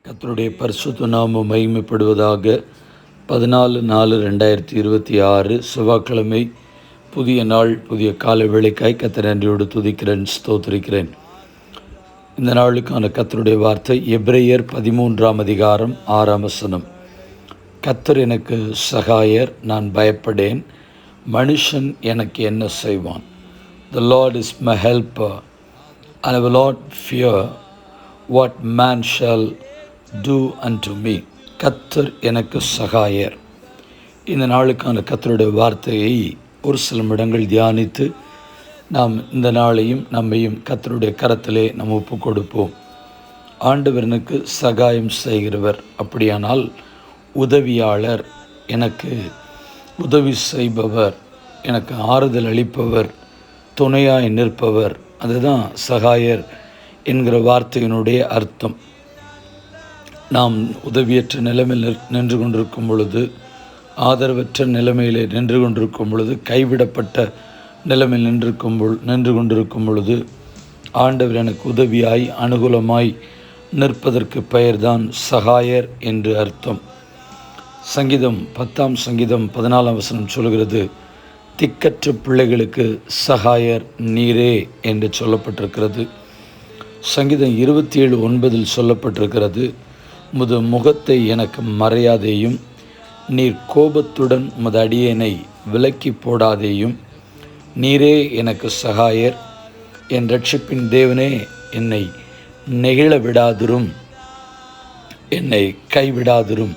கர்த்தருடைய பரிசுத்த நாமம் மகிமைப்படுவதாக. 14/4/2026 செவ்வாய்க்கிழமை, புதிய நாள், புதிய கால வேளைக்காய் கர்த்தரை நன்றியோடு துதிக்கிறேன், ஸ்தோத்திரிக்கிறேன். இந்த நாளுக்கான கர்த்தருடைய வார்த்தை எபிரேயர் 13ஆம் அதிகாரம் 6ஆம் வசனம். கர்த்தர் எனக்கு சகாயர், நான் பயப்படேன், மனுஷன் எனக்கு என்ன செய்வான்? The Lord is my helper, and I will not fear what man shall do unto me. கர்த்தர் எனக்கு சகாயர். இந்த நாளுக்கான கர்த்தருடைய வார்த்தையை ஒரு சில நிமிடங்கள் தியானித்து நாம் இந்த நாளையும் நம்மையும் கர்த்தருடைய கரத்திலே நாம் ஒப்பு கொடுப்போம். ஆண்டவர் எனக்கு சகாயம் செய்கிறவர், அப்படியானால் உதவியாளர், எனக்கு உதவி செய்பவர், எனக்கு ஆறுதல் அளிப்பவர், துணையாய் நிற்பவர், அதுதான் சகாயர் என்கிற வார்த்தையினுடைய அர்த்தம். நாம் உதவியற்ற நிலைமையில் நின்று கொண்டிருக்கும் பொழுது, ஆதரவற்ற நிலைமையிலே நின்று கொண்டிருக்கும் பொழுது, கைவிடப்பட்ட நிலைமையில் நின்று கொண்டிருக்கும் பொழுது ஆண்டவர் எனக்கு உதவியாய் அனுகூலமாய் நிற்பதற்கு பெயர்தான் சகாயர் என்று அர்த்தம். சங்கீதம் 10ஆம் சங்கீதம் 14ஆம் வசனம் சொல்கிறது, திக்கற்ற பிள்ளைகளுக்கு சகாயர் நீரே என்று சொல்லப்பட்டிருக்கிறது. சங்கீதம் 27:9 சொல்லப்பட்டிருக்கிறது, உமது முகத்தை எனக்கு மறையாதேயும், நீர் கோபத்துடன் உமது அடியேனை விலக்கி போடாதேயும், நீரே எனக்கு சகாயர், என் ரட்சிப்பின் தேவனே, என்னை நெகிழ விடாதிரும், என்னை கைவிடாதிரும்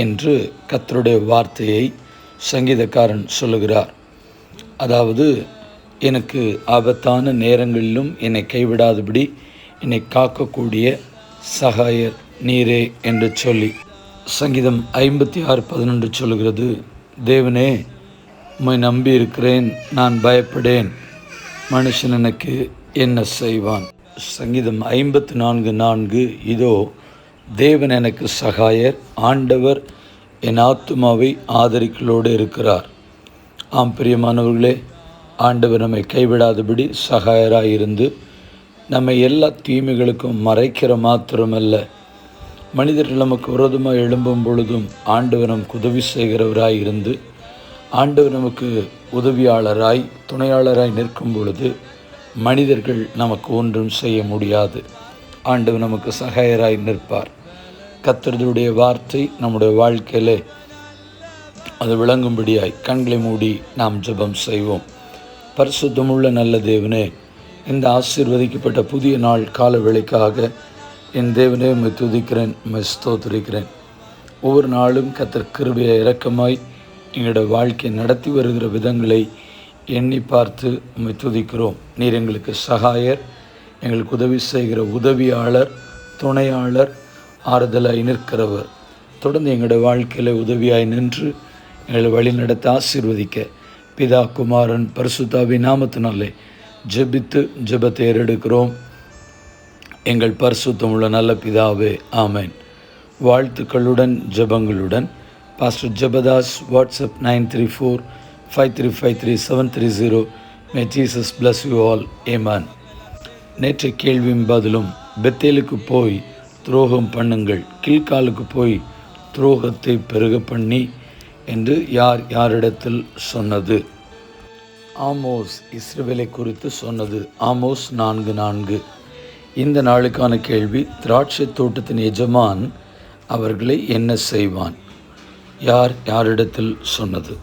என்று கர்த்தருடைய வார்த்தையை சங்கீதக்காரன் சொல்லுகிறார். அதாவது எனக்கு ஆபத்தான நேரங்களிலும் என்னை கைவிடாதபடி என்னை காக்கக்கூடிய சகாயர் நீரே என்று சொல்லி. சங்கீதம் 56:11 சொல்லுகிறது, தேவனே, உம்மை நம்பி இருக்கிறேன், நான் பயப்படேன், மனுஷன் எனக்கு என்ன செய்வான்? சங்கீதம் 54:4, இதோ தேவன் எனக்கு சகாயர், ஆண்டவர் என் ஆத்துமாவை ஆதரிக்கலோடு இருக்கிறார். ஆம் பிரியமானவர்களே, ஆண்டவர் நம்மை கைவிடாதபடி சகாயராயிருந்து நம்மை எல்லா தீமைகளுக்கும் மறைக்கிற மாத்திரமல்ல, மனிதர்கள் நமக்கு விரோதமாக எழும்பும் பொழுதும் ஆண்டவர் நமக்கு உதவி செய்கிறவராய் இருந்து, ஆண்டவர் நமக்கு உதவியாளராய் துணையாளராய் நிற்கும் பொழுது மனிதர்கள் நமக்கு ஒன்றும் செய்ய முடியாது. ஆண்டவர் நமக்கு சகாயராய் நிற்பார். கர்த்தருடைய வார்த்தை நம்முடைய வாழ்க்கையிலே அது விளங்கும்படியாய் கண்களை மூடி நாம் ஜெபம் செய்வோம். பரிசுத்தமுள்ள நல்ல தேவனே, இந்த ஆசீர்வதிக்கப்பட்ட புதிய நாள் கால வேளைக்காக என் தேவனே உம்மை துதிக்கிறேன், உம்மை ஸ்தோத்திரிக்கிறேன். ஒவ்வொரு நாளும் கர்த்தர் கிருபையை இரக்கமாய் எங்களுடைய வாழ்க்கையை நடத்தி வருகிற விதங்களை எண்ணி பார்த்து உம்மை துதிக்கிறோம். நீர் எங்களுக்கு சகாயர், எங்களுக்கு உதவி செய்கிற உதவியாளர், துணையாளர், ஆறுதலாய் நிற்கிறவர். தொடர்ந்து எங்களுடைய வாழ்க்கையில் உதவியாய் நின்று எங்களை வழி நடத்த ஆசீர்வதிக்க பிதா, குமாரன், பரிசுத்தாவின் நாமத்தினாலே ஜெபித்து ஜெபத்தை ஏறெடுக்கிறோம். எங்கள் பரிசுத்தமுள்ள நல்ல பிதாவே, ஆமேன். வாழ்த்துக்களுடன் ஜெபங்களுடன் pastor Jebadas. WhatsApp 934-5353-730. May Jesus bless you all, ஏமேன். நேற்று கேள்வியும் பதிலும். பெத்தேலுக்கு போய் துரோகம் பண்ணுங்கள், கில்காலுக்கு போய் துரோகத்தை பெருக பண்ணி என்று யாரிடத்தில் சொன்னது? ஆமோஸ் இஸ்ரவேலை குறித்து சொன்னது. ஆமோஸ் 4:4. இந்த நாளுக்கான கேள்வி, திராட்சை தோட்டத்தின் எஜமான் அவர்களை என்ன செய்வான்? யாரிடத்தில் சொன்னது?